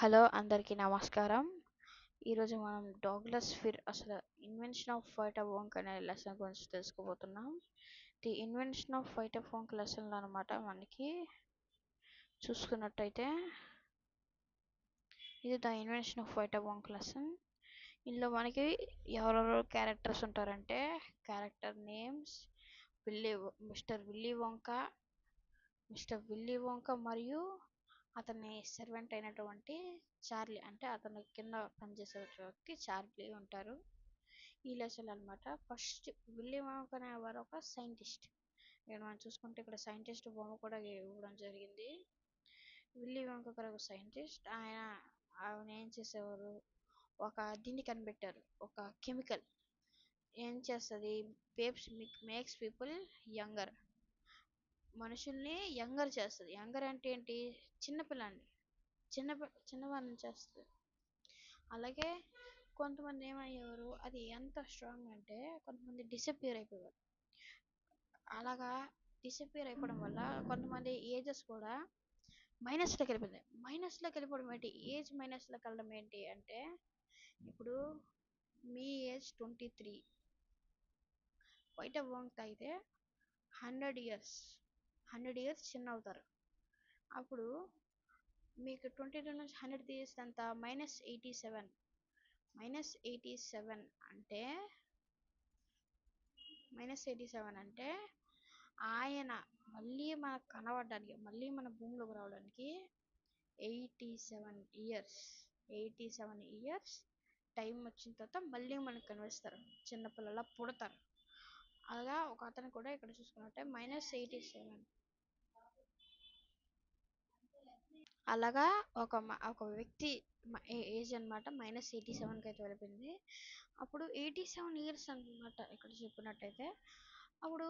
Hello అందరికీ నమస్కారం. ఈరోజు మనం డాగ్లస్ ఫిర్ అసలు ఇన్వెన్షన్ ఆఫ్ వైట్ వోంక్ అనే లెసన్ గురించి తెలుసుకోబోతున్నాం. The invention of vita wonk లెసన్లో అనమాట మనకి చూసుకున్నట్టయితే ఇది the invention of vita wonk lesson. ఇందులో మనకి ఎవరెవరు క్యారెక్టర్స్ ఉంటారంటే character names mister Willy Wonka మరియు అతని సర్వెంట్ అయినటువంటి చార్లీ, అంటే అతని కింద పనిచేసే వ్యక్తి చార్లీ ఉంటారు ఈ లెసన్ అనమాట. ఫస్ట్ విల్లీ వోంకా అనేవారు ఒక సైంటిస్ట్. ఇక్కడ మనం చూసుకుంటే ఇక్కడ సైంటిస్ట్ బొమ్మ కూడా ఇవ్వడం జరిగింది. విల్లీ వోంకా గారు ఒక సైంటిస్ట్. ఆయన ఏం చేసేవారు, ఒక దీన్ని కనిపెట్టారు, ఒక కెమికల్ ఏం చేస్తుంది, మేక్స్ పీపుల్ యంగర్, మనుషుల్ని యంగర్ చేస్తుంది. యంగర్ అంటే ఏంటి, చిన్నపిల్లని చిన్నవాళ్ళని చేస్తుంది. అలాగే కొంతమంది ఏమయ్యేవారు, అది ఎంత స్ట్రాంగ్ అంటే కొంతమంది డిసప్పియర్ అయిపోయారు. అలాగా డిసప్పియర్ అయిపోవడం వల్ల కొంతమంది ఏజెస్ కూడా మైనస్లోకి వెళ్ళిపోయింది. మైనస్లోకి వెళ్ళిపోవడం ఏంటి, ఏజ్ మైనస్లోకి వెళ్ళడం ఏంటి అంటే, ఇప్పుడు మీ ఏజ్ 23, వైట్ వోంక్ అయితే 100 ఇయర్స్ చిన్న అవుతారు. అప్పుడు మీకు 22 నుంచి 100 తీస్తే ఎంత, -87. -87 అంటే ఆయన మళ్ళీ మనకు కనబడడానికి, మళ్ళీ మన భూమిలోకి రావడానికి 87 ఇయర్స్ టైం వచ్చిన తర్వాత మళ్ళీ మనకు కనిపిస్తారు, చిన్నపిల్లల పుడతారు. అలాగా ఒక అతను కూడా ఇక్కడ చూసుకున్నట్టే -87. అలాగా ఒక వ్యక్తి ఏజ్ అనమాట -87కి అయితే వెళ్ళిపోయింది. అప్పుడు 87 ఇయర్స్ అనమాట ఇక్కడ చెప్పినట్టయితే. అప్పుడు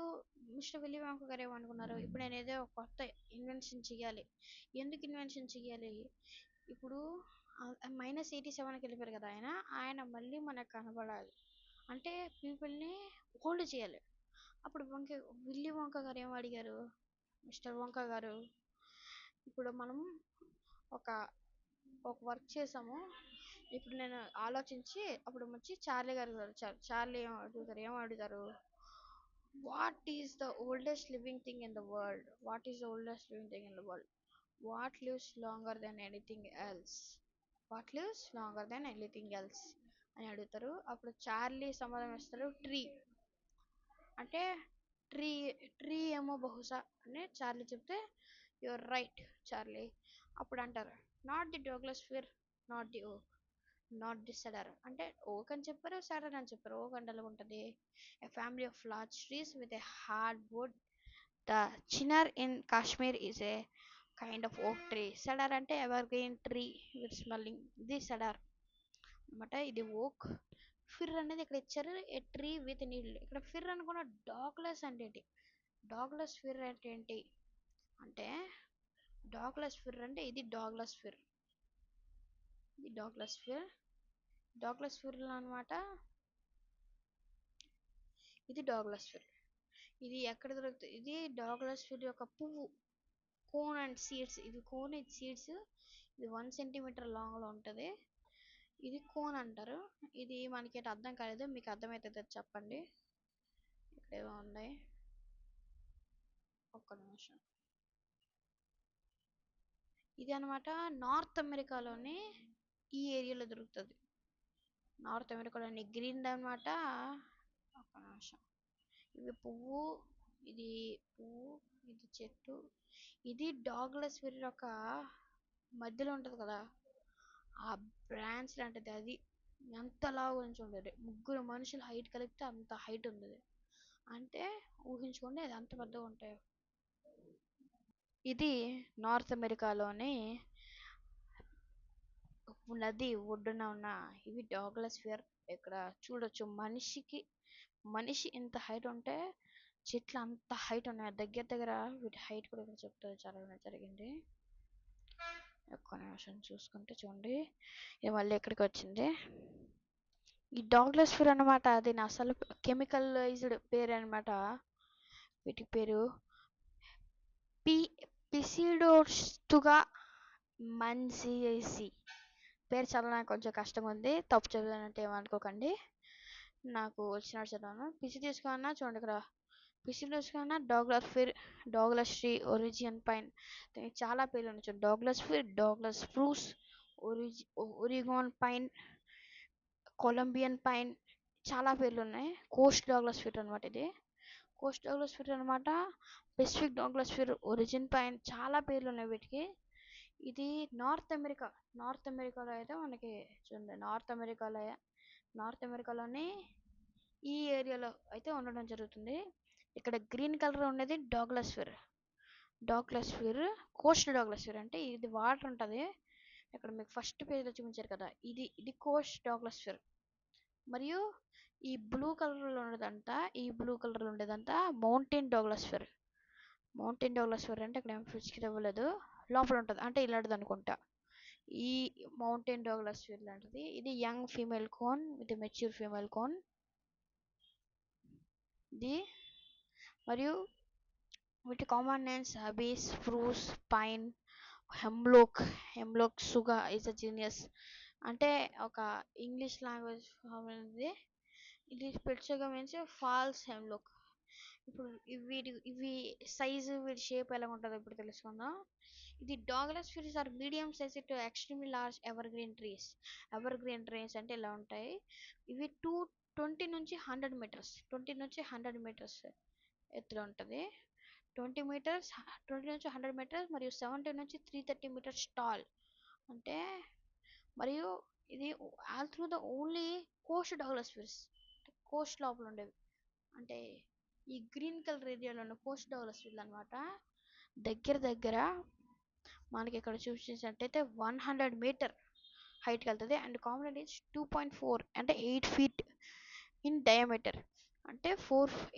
మిస్టర్ విల్లీ వోంకా గారు ఏమనుకున్నారు, ఇప్పుడు నేను ఏదో ఒక కొత్త ఇన్వెన్షన్ చేయాలి. ఎందుకు ఇన్వెన్షన్ చేయాలి, ఇప్పుడు -87కి వెళ్ళిపోయారు కదా ఆయన మళ్ళీ మనకు కనబడాలి అంటే పీపుల్ని హోల్డ్ చేయాలి. అప్పుడు విల్లీ వోంకా గారు ఏం అడిగారు, మిస్టర్ వోంకా గారు, ఇప్పుడు మనం ఒక వర్క్ చేసాము, ఇప్పుడు నేను ఆలోచించి అప్పుడు వచ్చి చార్లీ గారు చార్లీ ఏం అడుగుతారు, what is the oldest living thing in the world, what lives longer than anything else అని అడుగుతారు. అప్పుడు చార్లీ సమాధానం ఇస్తారు, ట్రీ అంటే ట్రీ ఏమో బహుశా అని చార్లీ చెప్తే, యువర్ రైట్ చార్లీ. అప్పుడు అంటారు, not the డాగ్లస్ Phir, not the oak, not the సెడర్. అంటే ఓక్ అని చెప్పారు, సెడర్ అని చెప్పారు. ఓక్ అంటే ఎలా ఉంటుంది, a family of large trees with a hard wood. The Chinar in Kashmir is a kind of ఓక్ ట్రీ. సెడర్ అంటే ever green tree with smelling, ఇది సెడర్ అనమాట. ఇది ఓక్. ఫిర్ అనేది ఇక్కడ ఇచ్చారు, ఏ ట్రీ విత్ నీళ్ళు. ఇక్కడ ఫిర్ అనుకున్న డాగ్లెస్ అంటే ఏంటి, డాగ్లెస్ ఫిర్ అంటే ఏంటి అంటే, డాగ్లెస్ ఫిర్ అంటే ఇది డాగ్లెస్ ఫిర్ అనమాట. ఇది డాగ్లెస్ ఫిర్. ఇది ఎక్కడ దొరుకుతుంది, ఇది డాగ్లెస్ ఫిర్ యొక్క పువ్వు, కోన్ అండ్ సీడ్స్. ఇది కోన్, ఇది సీడ్స్. ఇది 1 సెంటీమీటర్ లాంగ్లో ఉంటుంది. ఇది కోన్ అంటారు. ఇది మనకి అర్థం కాలేదు, మీకు అర్థమవుతుంది చెప్పండి. ఇక్కడ ఏమో ఉన్నాయి, ఒక్క నిమిషం. ఇది అనమాట నార్త్ అమెరికాలోని ఈ ఏరియాలో దొరుకుతుంది. నార్త్ అమెరికాలోని గ్రీన్ అనమాట. ఒక్క నిమిషం. ఇది పువ్వు, ఇది చెట్టు. ఇది డాగ్లెస్ ఫిర్ యొక్క మధ్యలో ఉంటుంది కదా, ఆ బ్రాంచ్ లాంటిది. అది ఎంత లావు నుంచి ఉండేది, 3 మనుషుల హైట్ కలిపితే అంత హైట్ ఉంది. అంటే ఊహించుకోండి అది అంత పెద్దగా ఉంటాయి. ఇది నార్త్ అమెరికాలోని నది ఒడ్డున ఉన్న ఇవి డాగ్లెస్ ఫిర్. ఇక్కడ చూడొచ్చు, మనిషి ఇంత హైట్ ఉంటే చెట్లు అంత హైట్ ఉన్నాయి. దగ్గర వీటి హైట్ కూడా ఇక్కడ చెప్తారు, చాలా జరిగింది. ఒక్క నిమిషం చూసుకుంటే చూడండి, ఇది మళ్ళీ ఎక్కడికి వచ్చింది. ఈ డాగ్లెస్ ఫిర్ అనమాట, అది అసలు కెమికలైజ్డ్ పేరు అనమాట. వీటి పేరు పిసిడోస్టుగా మంజియసి. పేరు చదవడానికి కొంచెం కష్టంగా ఉంది, తప్పు చదివానంటే ఏమనుకోకండి. నాకు వచ్చినట్టు చదివాను. పిసి తీసుకున్నా చూడండి ఇక్కడ. పిసి తీసుకున్నా డాగ్లస్ ఫిర్, డాగ్లస్ ట్రీ, ఒరిజిన్ పైన్, దీనికి చాలా పేర్లు ఉన్నాయి చూడండి. డాగ్లస్ Phir, డాగ్లస్ spruce, ఒరిగాన్ pine, Colombian pine, చాలా పేర్లు ఉన్నాయి. కోస్ట్ డాగ్లస్ ఫిర్ అనమాట ఇది. కోస్ట్ డాగ్లస్ ఫిర్ అనమాట. పెసిఫిక్ డాగ్లస్ ఫిర్, ఒరిజిన్ పైన్, చాలా పేర్లు ఉన్నాయి వీటికి. ఇది నార్త్ అమెరికాలో అయితే మనకి చూడండి, నార్త్ అమెరికాలోని ఈ ఏరియాలో అయితే ఉండడం జరుగుతుంది. ఇక్కడ గ్రీన్ కలర్ ఉండేది డాగ్లస్ ఫిర్, కోస్ట్ డాగ్లస్ ఫిర్ అంటే ఇది వాటర్ ఉంటుంది. ఇక్కడ మీకు ఫస్ట్ పేజ్లో చూపించారు కదా, ఇది కోస్ట్ డాగ్లస్ ఫిర్. మరియు ఈ బ్లూ కలర్లో ఉండేదంతా మౌంటైన్ డాగ్లస్ ఫిర్. అంటే ఇక్కడ ఏం ఫిక్స్డ్ ఇవ్వలేదు, లోపల ఉంటుంది అంటే ఇలాంటిది అనుకుంటా. ఈ మౌంటైన్ డాగ్లస్ ఫిర్ లాంటిది. ఇది యంగ్ ఫీమేల్ కోన్, ఇది మెచ్యూర్ ఫీమేల్ కోన్. ఇది మరియు వీటి common names abies, spruce, pine, hemlock tsuga is a genius. అంటే ఒక ఇంగ్లీష్ లాంగ్వేజ్ ఇది. ఇది స్పెట్స్గా మీన్స్ ఫాల్స్ హెమ్లోక్. ఇప్పుడు ఇవి సైజు, వీటి షేప్ ఎలా ఉంటుందో ఇప్పుడు తెలుసుకుందాం. ఇది Douglas firs are medium size to extremely large evergreen trees అంటే ఇలా ఉంటాయి. ఇవి 20 నుంచి 100 మీటర్స్ ఎత్తులో ఉంటుంది. 20 నుంచి 100 మీటర్స్ మరియు 70 నుంచి 330 మీటర్స్ టాల్. అంటే మరియు ఇది although the only coast Douglas firs, coast లోపల ఉండేవి. అంటే ఈ గ్రీన్ కలర్ ఏరియాలో ఉన్న కోస్ట్ డాగ్లస్ ఫిర్స్ అనమాట. దగ్గర మనకి ఇక్కడ చూపించినట్టయితే 100 మీటర్ హైట్కి వెళ్తుంది. అండ్ కామన్ ఏజ్ 2.4 అంటే 8 ఫీట్ ఇన్ డయామీటర్. అంటే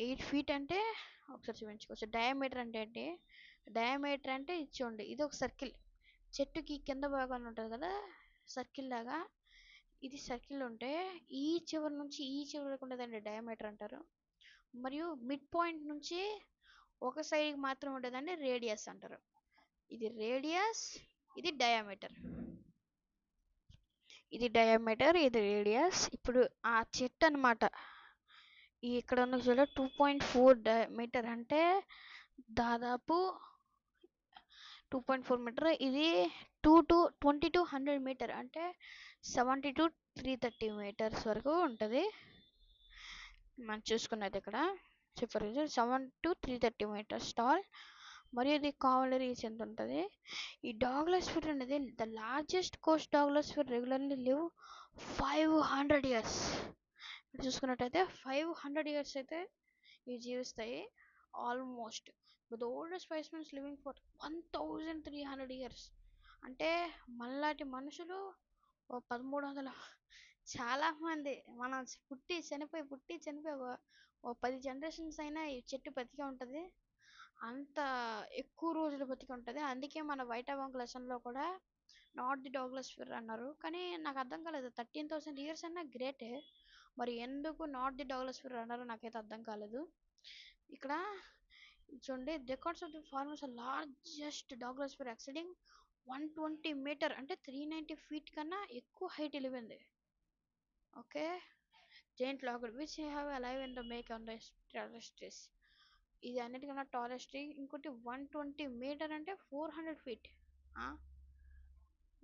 8 ఫీట్ అంటే ఒకసారి చూపించుకోవచ్చు. డయామీటర్ అంటే ఇచ్చోండి, ఇది ఒక సర్కిల్. చెట్టుకి కింద భాగాన్ని ఉంటుంది కదా సర్కిల్ లాగా, ఇది సర్కిల్ ఉంటే ఈ చివరి నుంచి ఈ చివరి వరకు ఉండేదండి డయామీటర్ అంటారు. మరియు మిడ్ పాయింట్ నుంచి ఒక సైడ్ మాత్రం ఉండేదండి రేడియస్ అంటారు. ఇది రేడియస్, ఇది డయామీటర్. ఇది రేడియస్. ఇప్పుడు ఆ చెట్టు అనమాట, ఇక్కడ ఉన్న చూడ 2.4 మీటర్ అంటే దాదాపు 2.4 మీటర్. ఇది 20 to 100 మీటర్ అంటే 70 to 330 మీటర్స్ వరకు ఉంటుంది. మనం చూసుకున్నది ఇక్కడ చెప్పారు 7 to 330 మీటర్స్ టాల్. మరియు ఇది కావలి రీచ్ ఎంత ఉంటుంది. ఈ డాగ్లస్ ఫిర్ అనేది the largest Coast డాగ్లస్ Phir regularly live 500 years. చూసుకున్నట్టయితే 500 ఇయర్స్ అయితే ఇవి జీవిస్తాయి almost. But the oldest specimens living for 1300 years. అంటే మనలాంటి మనుషులు 1300, చాలా మంది మనం పుట్టి చనిపోయి ఓ 10 జనరేషన్స్ అయినా ఈ చెట్టు బతికే ఉంటుంది. అంత ఎక్కువ రోజులు బతికి ఉంటుంది. అందుకే మన వైట్ అవాంక్ లెసన్లో కూడా నాట్ ది డాగ్లస్ ఫిర్ అన్నారు. కానీ నాకు అర్థం కాలేదు, 13,000 ఇయర్స్ అన్నా గ్రేటే, మరి ఎందుకు నాట్ ది డాగ్లస్ ఫిర్ అన్నారో నాకైతే అర్థం కాలేదు. ఇక్కడ చూడండి, records of the farmers largest Douglas fir exceeding 120 meter అంటే 390 ఫీట్ కన్నా ఎక్కువ హైట్ వెళ్ళిపోయింది. Okay, giant logged which have alive in the make on the terrestrials. ఇది అన్నిటికన్నా టాలెస్ట్ ట్రీ. ఇంకోటి 120 మీటర్ అంటే 400 feet.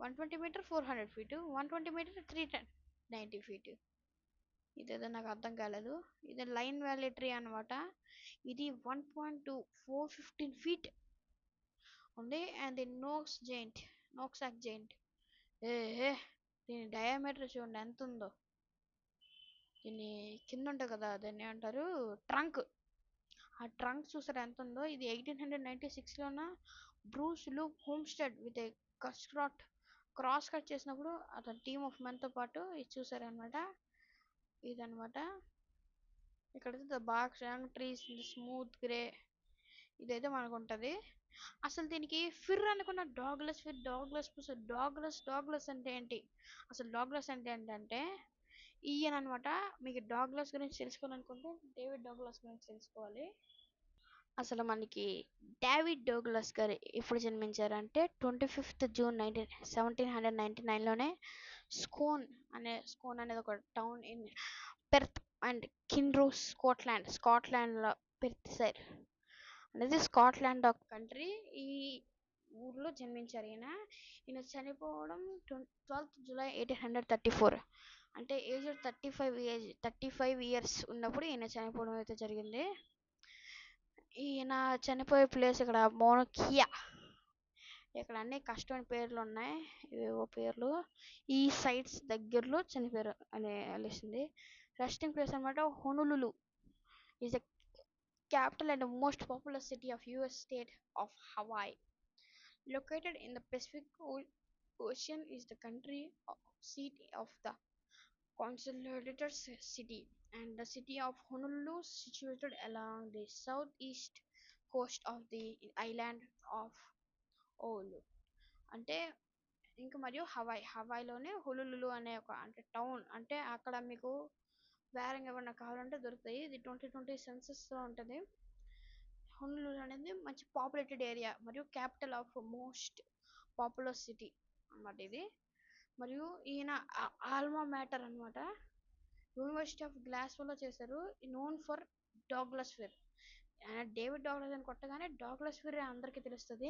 120 meter 400 feet, 120 meter 390 feet. ఇదేదో నాకు అర్థం కాలేదు. ఇది లైన్ వ్యాలీ ట్రీ అనమాట. ఇది 1.2 415 ఫీట్ ఉంది. అండ్ ది నోక్సాక్ జైంట్ దీని డయామీటర్ చూడండి ఎంత ఉందో. దీని కింద ఉంటుంది కదా, దాన్ని ఏమంటారు, ట్రంక్. ఆ ట్రంక్ చూసారు ఎంత ఉందో. ఇది 1896లోన Bruce Luke homestead with a cross cut చేసినప్పుడు అతని టీమ్ ఆఫ్ మెన్తో పాటు ఇది చూసారనమాట. ఇదనమాట. ఇక్కడ the box young trees smooth grey, ఇదైతే మనకు ఉంటుంది. అసలు దీనికి ఫిర్ అనుకున్న డాగ్లస్ అంటే ఏంటి, అసలు డాగ్లస్ అంటే ఏంటంటే ఈయన అనమాట. మీకు డాగ్లస్ గురించి తెలుసుకోవాలనుకుంటే డేవిడ్ డాగ్లస్ గురించి తెలుసుకోవాలి. అసలు మనకి డేవిడ్ డాగ్లస్ గారు ఎప్పుడు జన్మించారంటే 25th జూన్ 1799లోనే స్కోన్ అనేది ఒక town in Perth and Kinross స్కాట్లాండ్లో పెర్త్ సైడ్ అనేది స్కాట్లాండ్ ఒక కంట్రీ. ఈ ఊర్లో జన్మించారు ఈయన చనిపోవడం 12th జూలై 1834. అంటే ఏజ్ 35 ఇయర్స్ ఉన్నప్పుడు ఈయన చనిపోవడం అయితే జరిగింది. ఈయన చనిపోయే ప్లేస్ ఇక్కడ మోనోకియా. ఇక్కడ అన్ని కష్టమైన పేర్లు ఉన్నాయి, ఏవో పేర్లు. ఈ సైట్స్ దగ్గరలో చనిపోయారు అని తెలిసింది. రెస్టింగ్ ప్లేస్ అనమాట Honolulu is the capital and most popular city of US state of Hawaii. Located in the Pacific Ocean, is the country seat of the consolidated city, and the city of Honolulu situated along the southeast coast of the island of Oahu. అంటే ఇంకా మరియు హవాయిలోనే హొనులులు అనే ఒక అంటే town, అంటే అక్కడ మీకు వేరంగా ఏమన్నా కావాలంటే దొరుకుతాయి. ఇది 2020 సెన్సస్లో ఉంటుంది. హొనులులు అనేది మంచి పాపులేటెడ్ ఏరియా మరియు capital of most popular city అన్నమాట ఇది. మరియు ఈయన ఆల్మా మ్యాటర్ అనమాట యూనివర్సిటీ ఆఫ్ గ్లాస్గోలో చేశారు. Known for డాగ్లస్ Phir. డేవిడ్ డాగ్లస్ అని కొట్టగానే డాగ్లస్ ఫిరే అందరికీ తెలుస్తుంది.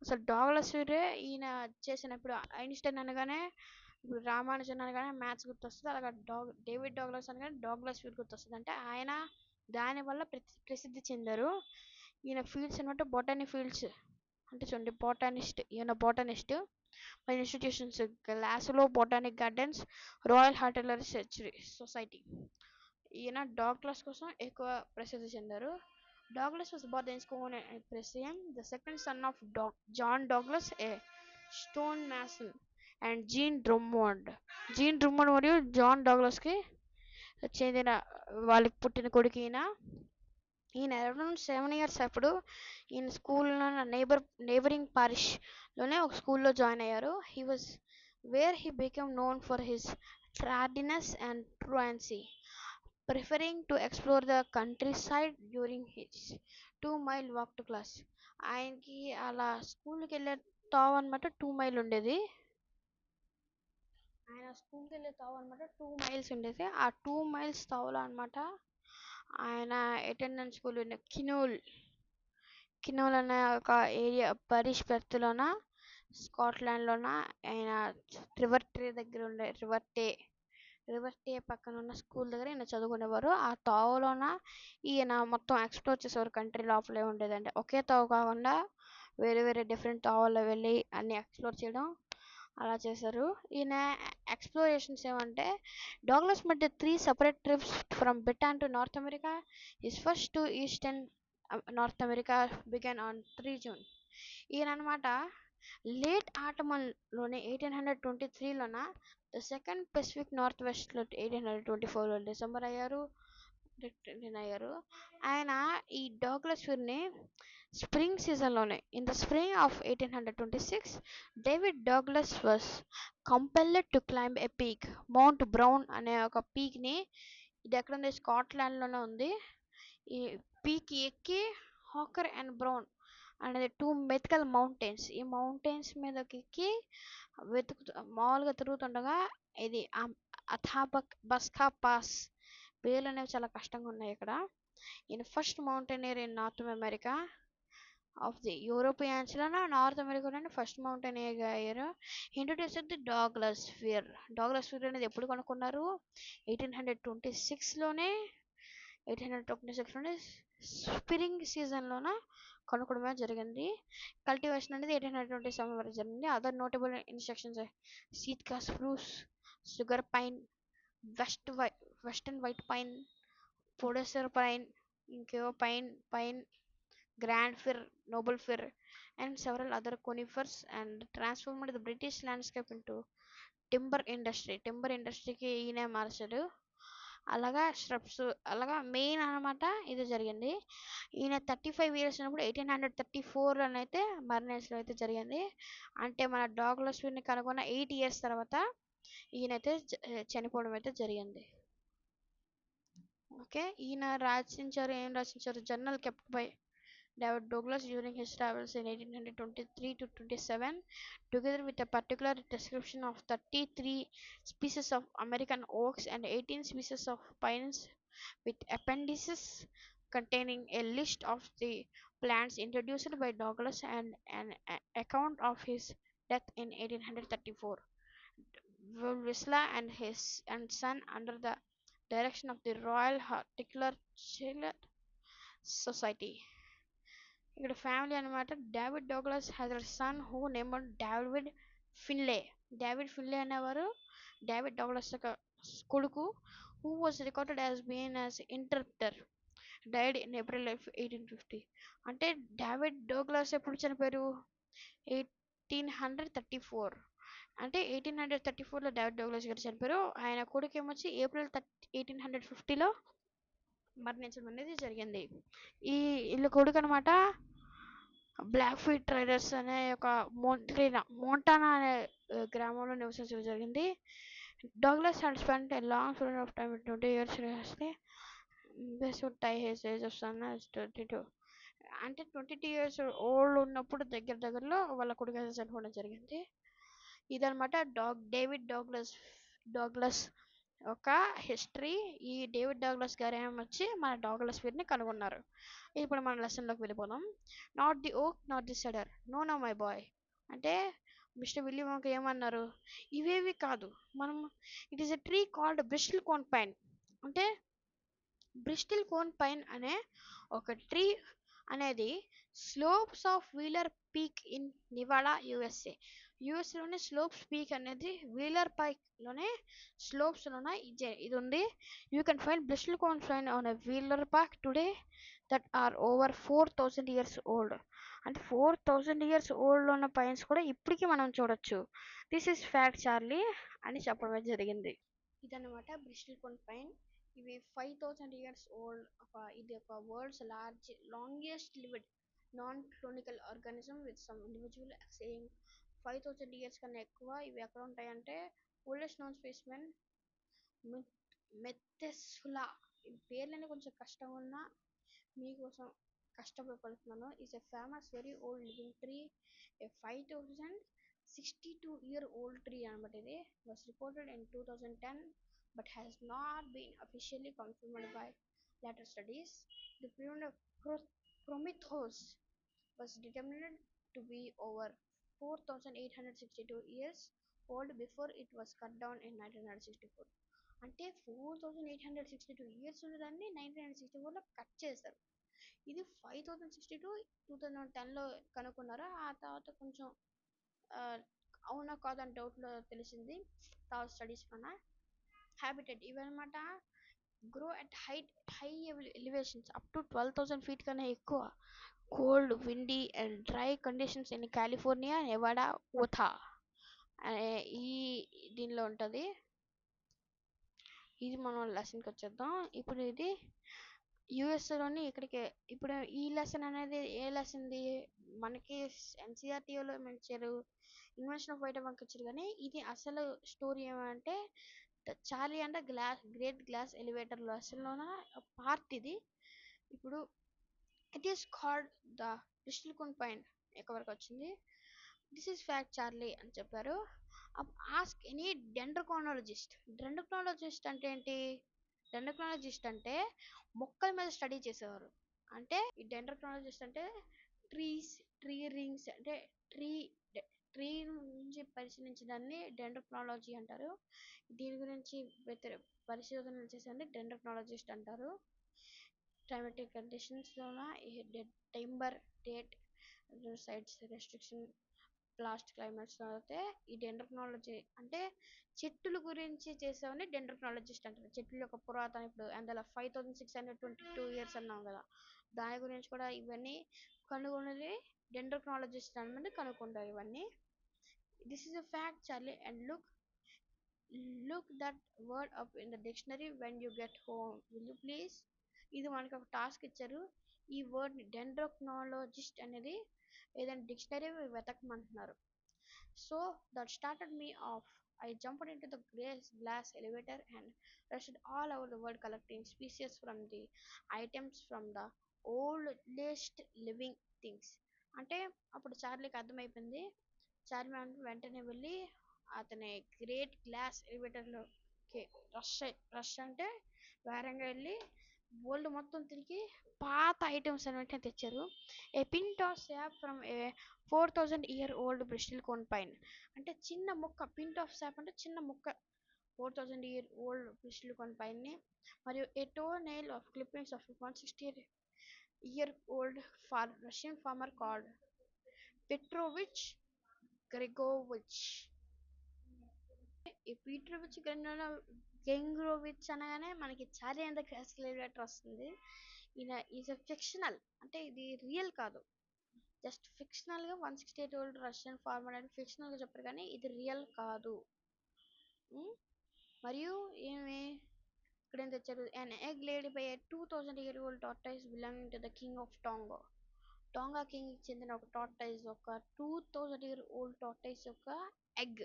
అసలు డాగ్లస్ ఫిరే ఈయన చేసినప్పుడు ఐన్స్టైన్ అనగానే, ఇప్పుడు రామానుజన్ అనగానే మ్యాథ్స్ గుర్తొస్తుంది. అలాగే డేవిడ్ డాగ్లస్ అనగానే డాగ్లస్ ఫిర్ గుర్తొస్తుంది. అంటే ఆయన దానివల్ల ప్రసిద్ధి చెందారు. ఈయన ఫీల్డ్స్ అనమాట బొటానీ ఫీల్డ్స్, అంటే చూడండి బొటానిస్ట్. ఈయన బొటానిస్ట్. మన institutions Glasgow botanic gardens, royal horticultural society. ఈయన డాగ్లస్ కోసం ఎక్కువ ప్రసిద్ధి చెందారు. Douglas was born in Scone, Prussian, the second son of John Douglas, a stonemason, and Jean Drummond. మరియు జాన్ డాగ్లస్కి చెందిన వాళ్ళకి పుట్టిన కొడుకు ఈయన అరౌండ్ 7 years అప్పుడు ఈయన స్కూల్లో నైబరింగ్ పారిష్లోనే ఒక స్కూల్లో జాయిన్ అయ్యారు. Where he became known for his tardiness and truancy, preferring to explore the countryside during his 2-mile walk to class. ఆయనకి అలా స్కూల్కి వెళ్ళే తావు అనమాట 2 మైల్ ఉండేది. ఆయన స్కూల్కి వెళ్ళే తావు అనమాట 2 miles ఉండేది. ఆ 2 miles తావులో అనమాట ఆయన అటెండెన్స్ స్కూల్ కినోల్ అనే ఒక ఏరియా పరిష్ పెర్త్లోన స్కాట్లాండ్లోన ఆయన రివర్ టే పక్కన ఉన్న స్కూల్ దగ్గర ఈయన చదువుకునేవారు. ఆ తావులోన ఈయన మొత్తం ఎక్స్ప్లోర్ చేసేవారు. కంట్రీ లోపలే ఉండేదంటే ఒకే తావు కాకుండా వేరే వేరే డిఫరెంట్ తావుల్లో వెళ్ళి అన్ని ఎక్స్ప్లోర్ చేయడం అలా చేశారు. ఈయన ఎక్స్ప్లోరేషన్స్ ఏమంటే డాగ్లస్ మధ్య 3 separate trips from Britain to North America. His first to eastern North America began on 3 June. ఈయన అనమాట లేట్ ఆటమన్లోనే 1823లోన ద సెకండ్ పెసిఫిక్ నార్త్ వెస్ట్లో 1824లో డిసెంబర్ రిటర్న్ అయ్యారు. ఆయన ఈ డాగ్లస్ ఫిర్ని స్ప్రింగ్ సీజన్లోనే in the spring of 1826 David Douglas was compelled to climb a peak, Mount Brown అనే ఒక పీక్ని. ఇది ఎక్కడ ఉంది? స్కాట్లాండ్లోనే ఉంది. ఈ పీక్ ఎక్కి హాకర్ అండ్ బ్రౌన్ అనేది 2 mythical mountains. ఈ మౌంటైన్స్ మీదకి ఎక్కి మామూలుగా తిరుగుతుండగా ఇది బస్కా పాస్ పేర్లు అనేవి చాలా కష్టంగా ఉన్నాయి ఇక్కడ. ఈయన first mountaineer in North America of the యూరోపియన్స్లో నార్త్ అమెరికాలోనే ఫస్ట్ మౌంటైనియర్గా అయ్యారు. ఇంట్రొడ్యూస్ ది డాగ్లస్ ఫిర్ అనేది ఎప్పుడు కనుక్కున్నారు? 1826లోనే స్ప్రింగ్ సీజన్లోన కనుక్కోవడమే జరిగింది. కల్టివేషన్ అనేది 1827 వరకు జరిగింది. Other notable instructions Sitka spruce, sugar pine, western white pine, పొడెసర్ పైన్, ఇంకేవో pine, grand fir, noble fir, and several other conifers, and transformed the British landscape into timber ఇండస్ట్రీకి ఈయనే మార్చాడు. అలాగా shrubs, అలాగా మెయిన్ అనమాట ఇది జరిగింది. ఈయన 35 years ఉన్నప్పుడు 1834లో అయితే మరణించడం అయితే జరిగింది. అంటే మన డాగ్లస్ ఫిర్ని కనుగొన్న 8 years తర్వాత ఈయనైతే చనిపోవడం అయితే జరిగింది. ఓకే, ఈయన ఏం రచించారు? Journal kept by David Douglas during his travels in 1823 to 27, together with a particular description of 33 species of American oaks and 18 species of pines, with appendices containing a list of the plants introduced by Douglas and an account of his death in 1834. Wisla and his and son, under the direction of the Royal Horticultural Society. ఇక్కడ family అనమాట. David Douglas has a son who named Finlay. David Finlay అనేవారు David Douglas యొక్క కొడుకు, who was recorded as been as interpreter, died in April of 1850. అంటే David డోగ్లస్ ఎప్పుడు చనిపోయారు? 1834. అంటే 1834లో David డోగ్లస్ గారు చనిపోయారు. ఆయన కొడుకు ఏమొచ్చి ఏప్రిల్ 1850లో మరణించడం అనేది జరిగింది. ఈ వీళ్ళ కొడుకు అనమాట బ్లాక్ ఫీట్ రైడర్స్ అనే ఒక మోంటానా అనే గ్రామంలో నివసించడం జరిగింది. Douglas had spent a long period of time 20 years this would tie his age of son 22. అంటే 22 years ఓల్డ్ ఉన్నప్పుడు దగ్గరలో వాళ్ళ కొడుకు చనిపోవడం జరిగింది. ఇదనమాట డేవిడ్ డాగ్లస్ ఒక హిస్టరీ. ఈ డేవిడ్ డాగ్లస్ గారు ఏమొచ్చి మన డాగ్లస్ వీరిని కనుగొన్నారు. ఇప్పుడు మన లెసన్లోకి వెళ్ళిపోదాం. Not the oak not the cedar, no my boy. అంటే మిస్టర్ విలియం ఒక ఏమన్నారు, ఇవేవి కాదు, మనం it is a tree called bristle cone pine. అంటే బ్రిస్టిల్ కోన్ పైన్ అనే ఒక ట్రీ అనేది slopes of Wheeler peak in Nevada USA. యుఎస్ఏలోనే స్లోప్స్ పీక్ అనేది వీలర్ పైక్ లోనే స్లోప్స్ లోనే ఇది ఉంది. You can find bristle cone pine on a Wheeler park today that are over 4000 years old. అంటే 4000 years ఓల్డ్ ఉన్న pines కూడా ఇప్పటికీ మనం చూడొచ్చు. దిస్ ఈస్ ఫ్యాక్ట్ చార్లీ అని చెప్పడం జరిగింది. ఇదన్నమాట బ్రిస్టిల్ కోన్ పైన్. ఇవి 5000 years ఓల్డ్. ఇది ఒక world's longest lived non clonal organism with some individual saying 5000 years కన్నా ఎక్కువ. ఇవి ఎక్కడ ఉంటాయంటే ఓల్డెస్ట్ నోన్ స్పెసిమెన్ మెత్తెసులా. ఈ పేర్లని కొంచెం కష్టంగా ఉన్నా మీకోసం కష్టపడుతున్నాను. Is a famous very old living tree, a 5062-year-old tree అనమాట. ఇది was reported in 2010 but has not been officially confirmed by later studies. The period of Prometheus was determined to be over 4862 years old before it was cut down in 1964. అంటే 4862 years ఉన్నదాన్ని 1964లో cut చేశారు. ఇది 5062 2010లో కనుక్కున్నారు. ఆ తర్వాత కొంచెం అవునా కాదని డౌట్లో తెలిసింది తర్వాత స్టడీస్ కన్నా. హ్యాబిటెట్ ఇవన్నమాట grow at high elevations up to 12,000 feet కన్నా ఎక్కువ. Cold, windy and dry conditions in California, Nevada, Utah అనే ఈ దీనిలో ఉంటుంది. ఇది మనం లెసన్కి వచ్చేద్దాం. ఇప్పుడు ఇది యుఎస్లోని ఇక్కడికి. ఇప్పుడు ఈ లెసన్ అనేది ఏ లెసన్ది మనకి ఎన్సీఆర్టీలో ఇచ్చారు, ఇన్వెన్షన్ ఆఫ్ వైట్ బంక్ ఇచ్చారు. కానీ ఇది అసలు స్టోరీ ఏమంటే చార్లీ అంటే గ్రేట్ గ్లాస్ ఎలివేటర్ లెసన్లోన పార్ట్ ఇది. ఇప్పుడు it is called the bristle cone pine ఎక్కడి వరకు వచ్చింది. దిస్ ఈస్ ఫ్యాక్ట్ చార్లీ అని చెప్పారు. Ask any డెండ్రోక్రోనాలజిస్ట్. డెండ్రోక్రోనాలజిస్ట్ అంటే ఏంటి? డెండ్రోక్రోనాలజిస్ట్ అంటే మొక్కల మీద స్టడీ చేసేవారు. అంటే ఈ డెండ్రోక్రోనాలజిస్ట్ అంటే ట్రీ రింగ్స్ అంటే ట్రీ నుంచి పరిశీలించడాన్ని డెండ్రోక్రోనాలజీ అంటారు. దీని గురించి పరిశోధనలు చేసేది డెండ్రోక్రోనాలజిస్ట్ అంటారు. క్లైమాటిక్ కండిషన్స్లోన timber date sites restriction last క్లైమేట్స్లో అయితే ఈ డెండ్రోక్రోనాలజీ అంటే చెట్టుల గురించి చేసేవని డెండ్రోక్రోనాలజిస్ట్ అంటారు. చెట్ల యొక్క పురాతన ఇప్పుడు అందులో 5622 years అన్నాం కదా, దాని గురించి కూడా ఇవన్నీ కనుగొనేది డెండ్రోక్రోనాలజిస్ట్ అనేది కనుక్కుంటారు ఇవన్నీ. This is a fact Charlie and look that word up in the dictionary when you get home will you please. ఇది మనకి ఒక టాస్క్ ఇచ్చారు. ఈ వర్డ్ని డెండ్రోక్రోనాలజిస్ట్ అనేది ఏదైనా డిక్షనరీ వెతకమంటున్నారు. So that started me off. I jumped into the glass elevator and rushed all over the world collecting species from the items from the oldest living things. అంటే అప్పుడు చార్లీకి అర్థమైపోయింది. చార్లీ వెంటనే వెళ్ళి అతని గ్రేట్ గ్లాస్ ఎలివేటర్లోకి రష్ అంటే వేరంగా వెళ్ళి world మొత్తం తిరిగి పాత ఐటమ్స్ అన్నింటినీ తెచ్చారు. A pint of sap from a 4000-year-old bristle cone pine. అంటే చిన్న ముక్క, పింట్ ఆఫ్ శాప్ అంటే చిన్న ముక్క 4000-year-old బ్రిస్టిల్ కోన్ పైన్ ని, మరియు a toe nail of clippings of 160-year-old Russian farmer called Petrovich Gregovich. ఈ పీట్రోవిచ్ గెంగ్రోవిచ్ అనగానే మనకి Charlie and the glass elevator వస్తుంది. ఈయన ఈజ్ ఫిక్షనల్, అంటే ఇది రియల్ కాదు, జస్ట్ ఫిక్షనల్ గా 168-year-old రష్యన్ ఫార్మర్ అని ఫిక్షనల్ గా చెప్పారు, కానీ ఇది రియల్ కాదు. మరియు ఏమి ఇక్కడ ఏం తెచ్చారు? an egg laid by a 2000-year-old tortoise belonging to the king of Tonga. Tonga king చెందిన ఒక టార్టైజ్, ఒక 2000-year-old టార్టైజ్ యొక్క ఎగ్.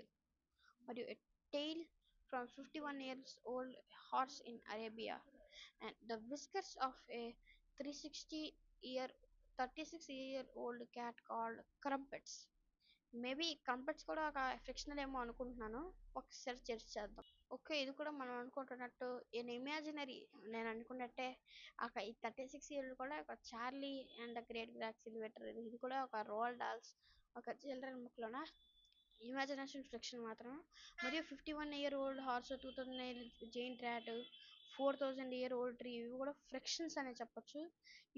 మరియు a tail from 51-year-old horse in Arabia, and the whiskers of a 36-year-old cat called crumpets. Maybe crumpets కూడా ఒక fictional ఏమో అనుకుంటున్నాను, ఒకసారి సెర్చ్ చేద్దాం. ఓకే, ఇది కూడా మనం అనుకుంటున్నట్టు ఇమాజినరీ, నేను అనుకున్నట్టే ఈ 36 years కూడా ఒక Charlie and the great glass elevator, ఇది కూడా ఒక రోల్ డాల్స్, ఒక చిల్డ్రన్ బుక్లోన ఇమాజినేషన్ ఫిక్షన్ మాత్రమే. మరియు 51-year-old horse, 2000 giant rat, 4000-year-old tree, ఇవి కూడా ఫ్రిక్షన్స్ అనే చెప్పొచ్చు.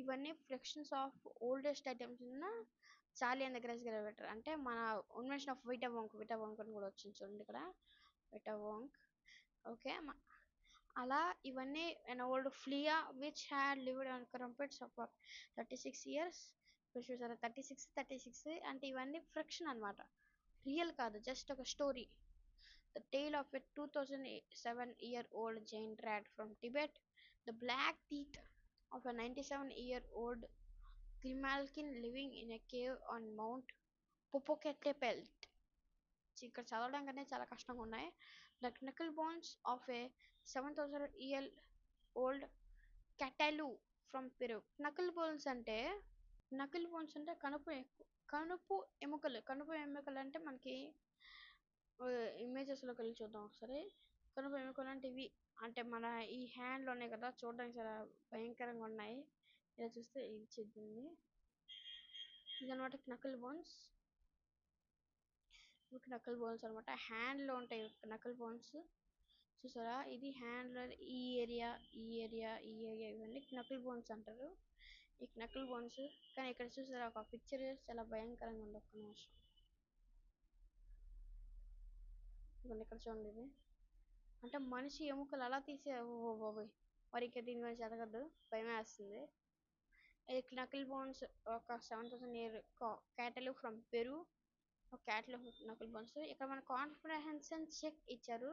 ఇవన్నీ ఫ్రిక్షన్స్ ఆఫ్ ఓల్డెస్ట్ ఐటమ్స్ ఉన్న Charlie and the great elevator. అంటే మన ఇన్వెన్షన్ ఆఫ్ విటా వోంక్ అని కూడా వచ్చింది చూడండి ఇక్కడ, విటా వోంక్. ఓకే, అలా ఇవన్నీ an old flea which had lived on crumpets for 36 years. 36 అంటే ఇవన్నీ ఫ్రిక్షన్ అన్నమాట, రియల్ కాదు, జస్ట్ ఒక story. The tale of a 2007-year-old giant rat from Tibet. The black teeth of a 97-year-old grimalkin living in a cave on Mount Popocatépetl. ఇక్కడ చదవడానికనే చాలా కష్టంగా ఉన్నాయి. The knuckle bones of a 7000-year-old catalu from Peru. knuckle bones అంటే కనుపు ఎముకలు అంటే మనకి ఇమేజెస్లోకి వెళ్ళి చూద్దాం ఒకసారి. కనుపు ఎముకలు అంటే ఇవి, అంటే మన ఈ హ్యాండ్లో ఉన్నాయి కదా, చూడడానికి చాలా భయంకరంగా ఉన్నాయి. ఇలా చూస్తే ఇది చెప్పింది, ఇదనమాట నకల్ బోన్స్. నకల్ బోన్స్ అనమాట, హ్యాండ్లో ఉంటాయి నకల్ బోన్స్, చూసారా? ఇది హ్యాండ్లో ఈ ఏరియా ఇవన్నీ నకల్ బోన్స్ అంటారు. ఈ నకల్ బోన్స్, కానీ ఇక్కడ చూసారా ఒక పిక్చర్ చాలా భయంకరంగా ఉంది. ఒక్క నిమిషం, ఇక్కడ చూడండి. ఇది అంటే మనిషి ఎముకలు అలా తీసే, ఓ బాబోయ్, మరి ఇక్కడ దీని గురించి చదవద్దు, భయం వేస్తుంది. నకిల్ బోన్స్ ఒక 7000-year క్యాటలు ఫ్రమ్ పెరు, ఒక క్యాటలు నకిల్ బోన్స్. ఇక్కడ మన కాంప్రహెన్షన్ చెక్ ఇచ్చారు.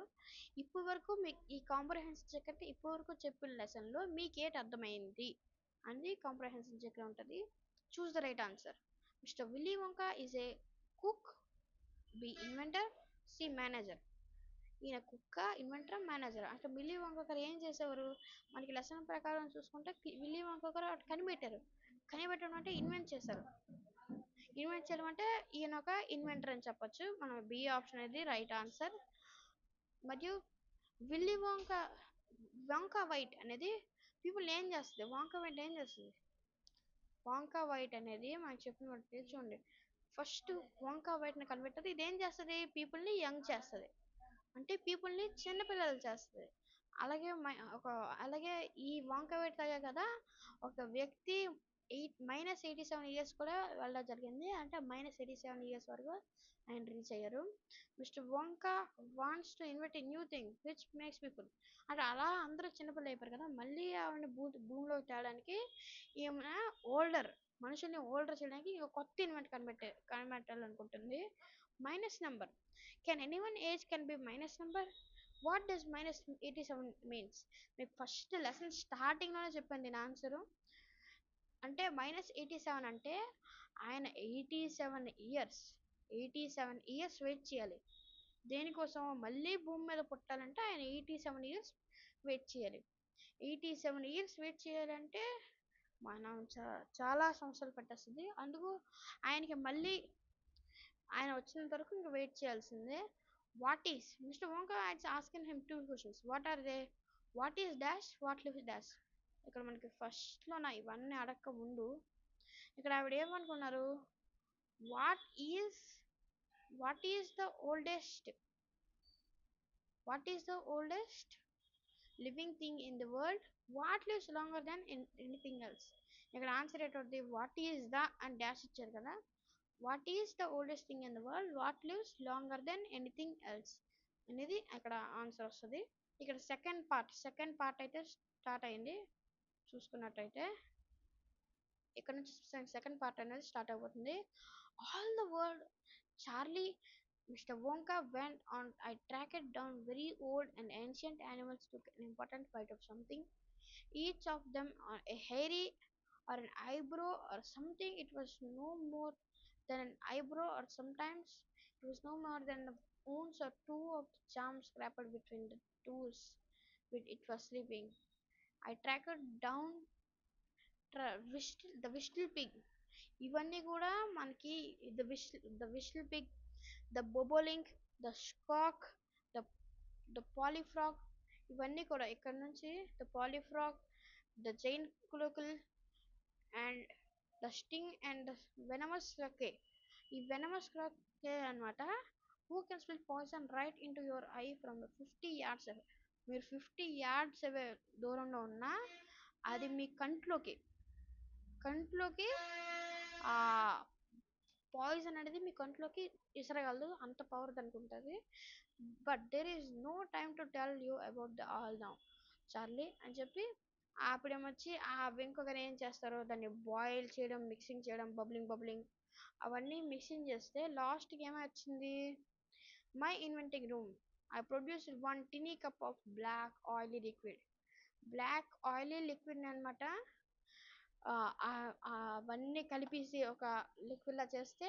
ఇప్పటి వరకు మీకు ఈ కాంప్రహెన్షన్ చెక్ అంటే ఇప్పటి వరకు చెప్పిన లెసన్లో మీకు ఏంటి అర్థమైంది అనేది కాంప్రహెన్షన్ చెక్లో ఉంటుంది. Choose the right answer. Mister Willy Wonka is a cook, B inventor, C manager. ఈయన కుక్క, ఇన్వెంటర్, మేనేజర్. అంటే విల్లీ వంకా గారు ఏం చేసేవారు? మనకి లెసన్ ప్రకారం చూసుకుంటే విల్లీ వంకా గారు కనిపెట్టడం అంటే ఇన్వెంట్ చేశారు. ఇన్వెంట్ చేయడం అంటే ఈయన ఒక ఇన్వెంటర్ అని చెప్పొచ్చు. మనం బి ఆప్షన్ అనేది రైట్ ఆన్సర్. మరియు విల్లీ వంకా వైట్ అనేది పీపుల్ ఏం చేస్తుంది? వంకా వైట్ ఏం చేస్తుంది? వంకా వైట్ అనేది మనకి చెప్పినట్టు చూడండి, ఫస్ట్ వంకా వైట్ని కనిపెట్టదు. ఇదేం చేస్తుంది? పీపుల్ని యంగ్ చేస్తుంది, అంటే పీపుల్ని చిన్నపిల్లలు చేస్తుంది. అలాగే ఈ వంకా వైట్ తాగా కదా ఒక వ్యక్తి -87 years కూడా వెళ్ళడం జరిగింది. అంటే -87 years వరకు ఆయన రీచ్ అయ్యారు. Mister Wonka wants to invent a new thing which makes people, అంటే అలా అందరూ చిన్నపిల్లలు అయిపోయారు కదా, మళ్ళీ ఆవిడ భూమిలోకి తేవడానికి ఈమె మనుషుల్ని ఓల్డర్ చేయడానికి కొత్త ఇన్వెంట్ కనిపెట్టాలనుకుంటుంది. Minus number. Can anyone age can be minus number? What does -87 means? మీకు ఫస్ట్ లెసన్ స్టార్టింగ్లోనే చెప్పండి దీని ఆన్సరు. అంటే -87 అంటే ఆయన 87 ఇయర్స్ వెయిట్ చేయాలి. దేనికోసం? మళ్ళీ భూమి మీద పుట్టాలంటే ఆయన 87 years వెయిట్ చేయాలి. 87 years వెయిట్ చేయాలంటే మనం చాలా సంవత్సరాలు పట్టేస్తుంది. అందుకు ఆయనకి మళ్ళీ ఆయన వచ్చినంత వరకు ఇంకా వెయిట్ చేయాల్సిందే. What is mister Wonka asking him two questions. What are they? What is dash, what lives dash. ఇక్కడ మనకి ఫస్ట్లోన ఇవన్నీ అడక్క ముందు ఇక్కడ ఆవిడ ఏమనుకున్నారు, what is what is the oldest what is the oldest living thing in the world, what lives longer than anything else. ఇక్కడ ఆన్సర్ ఏంటవుతుంది, వాట్ ఈస్ ద అని డాష్ ఇచ్చారు కదా, what is the oldest thing in the world, what lives longer than anything else అనేది అక్కడ answer వస్తుంది. ఇక్కడ second part అయితే స్టార్ట్ అయింది. చూసుకున్నట్టయితే ఇక్కడ నుంచి సెకండ్ పార్ట్ అనేది స్టార్ట్ అయిపోతుంది. All the world Charlie Mr. Wonka went on. I tracked down very old and ancient animals, took an important bite of something. Each of them on a hairy or an eyebrow or something. It was no more than an eyebrow, or sometimes it was no more than the ounce or two of the charm scraped between the tools which it was sleeping. I tracked down the whistle pig. ఇవన్నీ కూడా మనకి the whistle pig, the bobolink, the squawk, the polyfrog, ఇవన్నీ కూడా ఇక్కడ నుంచి the polyfrog, the giant clockle and the sting and the venomous crocay. ఈ venomous crocay అన్నమాట. who can spill poison right into your eye from the 50 yards away. మీరు 50 yards away దూరంలో ఉన్నా అది మీ కంట్లోకి ఆ పాయిజన్ అనేది మీ కంట్లోకి విసరగలదు, అంత పవర్ దానికి ఉంటుంది. But there is no time to tell you about the all now Charlie అని చెప్పి అప్పుడేమొచ్చి ఆ ఇంకొకరు ఏం చేస్తారు, దాన్ని బాయిల్ చేయడం, మిక్సింగ్ చేయడం, బబ్లింగ్ అవన్నీ మిక్సింగ్ చేస్తే లాస్ట్కి ఏమొచ్చింది, my inventing room I produced 1 tiny cup of black oily liquid అనమాట. అవన్నీ కలిపేసి ఒక లిక్విడ్ లా చేస్తే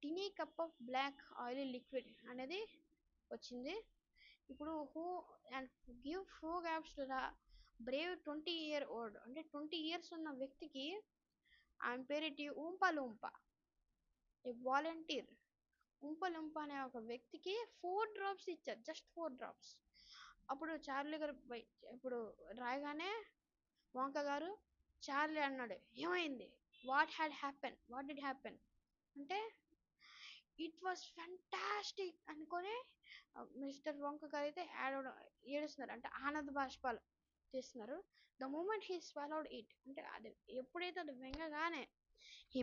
tiny cup of black oily liquid అనేది వచ్చింది. ఇప్పుడు who gaps to the brave 20-year-old, అంటే 20 years ఉన్న వ్యక్తికి ఆమె పేరేంటి, ఊంపా ఏ వాలంటీర్ ఊంపా అనే ఒక వ్యక్తికి 4 drops ఇచ్చారు, జస్ట్ 4 drops. అప్పుడు చార్లీ గారు ఇప్పుడు రాయగానే వంక గారు చార్లీ అన్నాడు, ఏమైంది, వాట్ డిడ్ హ్యాపెన్ అంటే ఇట్ వాస్ ఫ్యాంటాస్టిక్ అనుకొని మిస్టర్ వంక గారు అయితే ఏడుస్తున్నారు, అంటే ఆనంద బాష్పాలు తీస్తున్నారు. The moment he swallowed it, అంటే అది ఎప్పుడైతే అది వెంగగానే he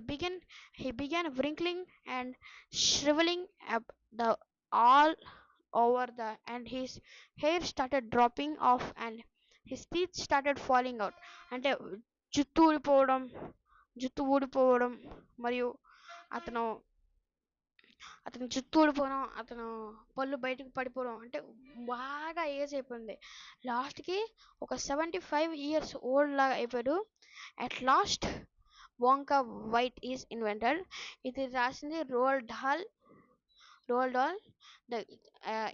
began wrinkling and shriveling up the all over the and his hair started dropping off and his teeth started falling out. అంటే జుట్టు ఊడిపోవడం మరియు అతను జుట్టు ఊడిపోవడం, అతను పళ్ళు బయటకు పడిపోవడం, అంటే బాగా ఏజ్ అయిపోయింది. లాస్ట్కి ఒక 75 years old లాగా అయిపోయాడు. At last Wonka Vite is invented. ఇది రాసింది రోల్డ్ డాల్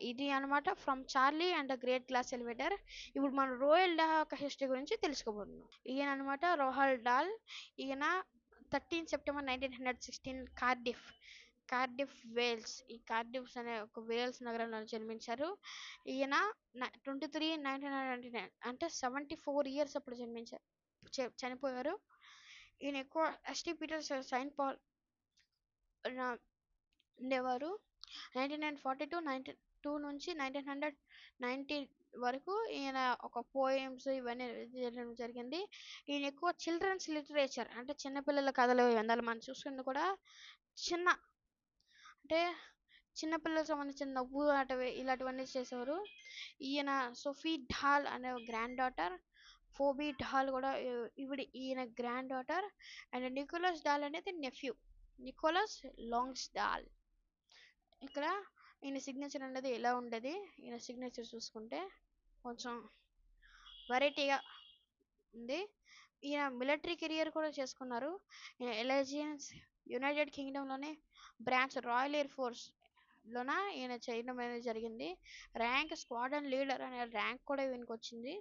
ఇది అనమాట, from Charlie and the great glass elevator. ఇప్పుడు మనం రోయల్ డాల్ యొక్క హిస్టరీ గురించి తెలుసుకోబోతున్నాం. ఈయన అనమాట రోహల్ డాల్. ఈయన 13 September 1916 కార్డిఫ్ వేల్స్, ఈ కార్డిఫ్స్ అనే ఒక వేల్స్ నగరంలో జన్మించారు. ఈయన 23/1999, అంటే 74 years అప్పుడు చనిపోయారు. ఈయన ఎక్కువ ఎస్టీ పీటర్స్ సెయింట్ పాల్ ఉండేవారు. 1942 నుంచి 1990 వరకు ఈయన ఒక పోయమ్స్ ఇవన్నీ జరిగింది. ఈయన ఎక్కువ చిల్డ్రన్స్ లిటరేచర్, అంటే చిన్నపిల్లల కథలు ఇవన్నీ మనం చూసుకుంది కూడా అంటే చిన్నపిల్లలకు సంబంధించిన నవ్వు ఇలాంటివన్నీ చేసేవారు. ఈయన సోఫీ డాల్ అనే గ్రాండ్ డాటర్, ఫోబీ డాల్ కూడా ఈయన granddaughter, and Nicholas Dahl అనేది నెఫ్యూ, నికోలస్ లాంగ్స్ డాల్. ఇక్కడ ఈయన సిగ్నేచర్ అనేది ఎలా ఉండేది, ఈయన సిగ్నేచర్ చూసుకుంటే కొంచెం వెరైటీగా ఉంది. ఈయన మిలిటరీ కెరియర్ కూడా చేసుకున్నారు. ఎలజియన్స్ యునైటెడ్ కింగ్డమ్లోనే బ్రాంచ్ రాయల్ ఎయిర్ ఫోర్స్ లోన ఈయన చేయడం అనేది జరిగింది. ర్యాంక్ స్క్వాడ్రన్ లీడర్ అనే ర్యాంక్ కూడా ఈయనకి వచ్చింది.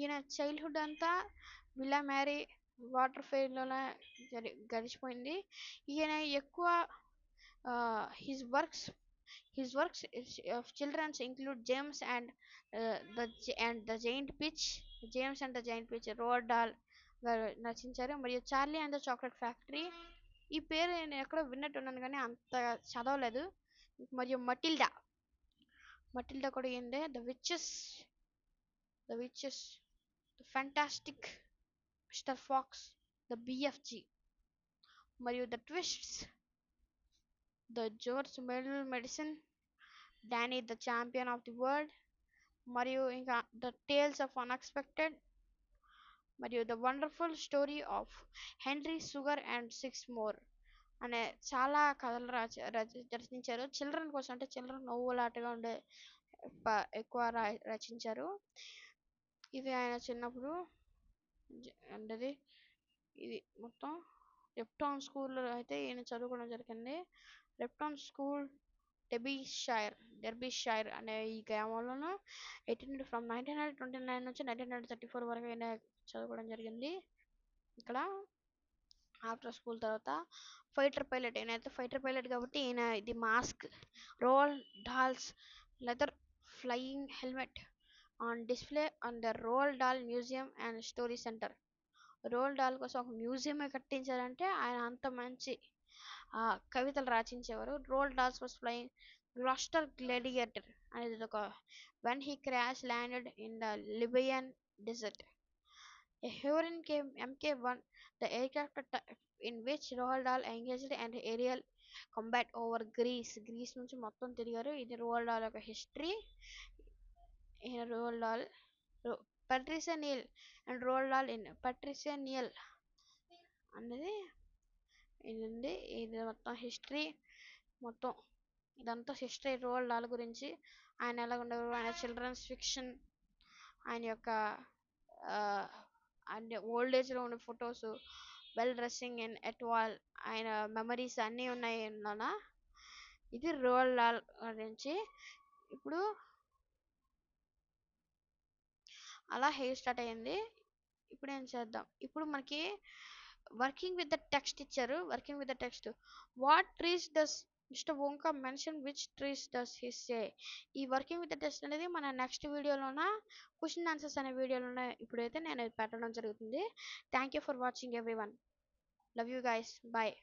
ఈయన చైల్డ్హుడ్ అంతా విల్లా మ్యారీ వాటర్ ఫెయిర్లోనే గడిచిపోయింది. ఈయన ఎక్కువ his works His works of children's include the Giant Peach, James and the Giant Peach, Roald Dahl గారు రచించారు. మరియు Charlie and the chocolate factory, ఈ పేరు నేను ఎక్కడో విన్నట్టున్నాను కానీ అంత చదవలేదు. మరియు మటిల్డా కూడా ఏందే, the witches, the fantastic mister fox, the BFG, మరియు the twists, the George medal medicine, Danny the champion of the world, మరియు ఇంకా ద టేల్స్ ఆఫ్ అన్ఎక్స్పెక్టెడ్, మరియు the wonderful story of Henry Sugar and six more అనే చాలా కథలు రచించారు. Children కోసం, అంటే చిల్డ్రన్ నవ్వులాటగా ఉండే ఎక్కువ రచించారు. ఇది ఆయన చిన్నప్పుడు అంటే ఇది మొత్తం రెప్టాన్ స్కూల్లో అయితే ఈయన చదువుకోవడం జరిగింది. రెప్టాన్ స్కూల్ డెర్బీషైర్ అనే ఈ గ్రామంలోనూ ఫ్రమ్ 1929 నుంచి 1934 వరకు ఆయన చదువుకోవడం జరిగింది. ఇక్కడ ఆఫ్టర్ స్కూల్ తర్వాత ఫైటర్ పైలట్, ఈయనైతే ఫైటర్ పైలట్ కాబట్టి ఈయన ఇది mask, Roald Dahl's leather flying helmet on display on the Roald Dahl museum and story centre. Roald Dahl కోసం ఒక మ్యూజియం కట్టించారంటే ఆయన అంత మంచి కవితలు రచించేవారు. Roald Dahl's was flying Gloster Gladiator అనేది ఒక when he crash landed in the Libyan desert. A Hurricane MK1, the aircraft in which Roald Dahl engaged in aerial combat over Greece నుంచి మొత్తం తిరిగారు. ఇది రోald dahl యొక్క హిస్టరీ. రోald dahl, Patricia Neal and రోald dahl ఇన్ పట్రిషియా నీల్ అనేది ఇది ఉంది. ఇది మొత్తం హిస్టరీ, మొత్తం ఇదంతా హిస్టరీ రోald dahl గురించి. ఆయన ఎలా ఉండేవారు, ఆయన చిల్డ్రన్స్ ఫిక్షన్, ఆయన యొక్క అండ్ ఓల్డ్ ఏజ్లో ఉన్న ఫొటోస్, వెల్ డ్రెస్సింగ్ ఇన్ ఎట్వాల్, ఆయన మెమరీస్ అన్నీ ఉన్నాయి నాన్న. ఇది రోald dahl గురించి. ఇప్పుడు అలా హెయిర్ స్టార్ట్ అయ్యింది. ఇప్పుడు ఏం చేద్దాం, ఇప్పుడు మనకి వర్కింగ్ విత్ ద టెక్స్ట్ ఇచ్చారు. Working with the text, what trees does mister Wonka mention, which trees does he say. ఈ వర్కింగ్ విత్ ద టెక్స్ట్ అనేది మన నెక్స్ట్ వీడియోలోన క్వశ్చన్ ఆన్సర్స్ అనే వీడియోలోనే ఇప్పుడైతే నేను పెట్టడం జరుగుతుంది. Thank you for watching everyone. Love you guys. Bye.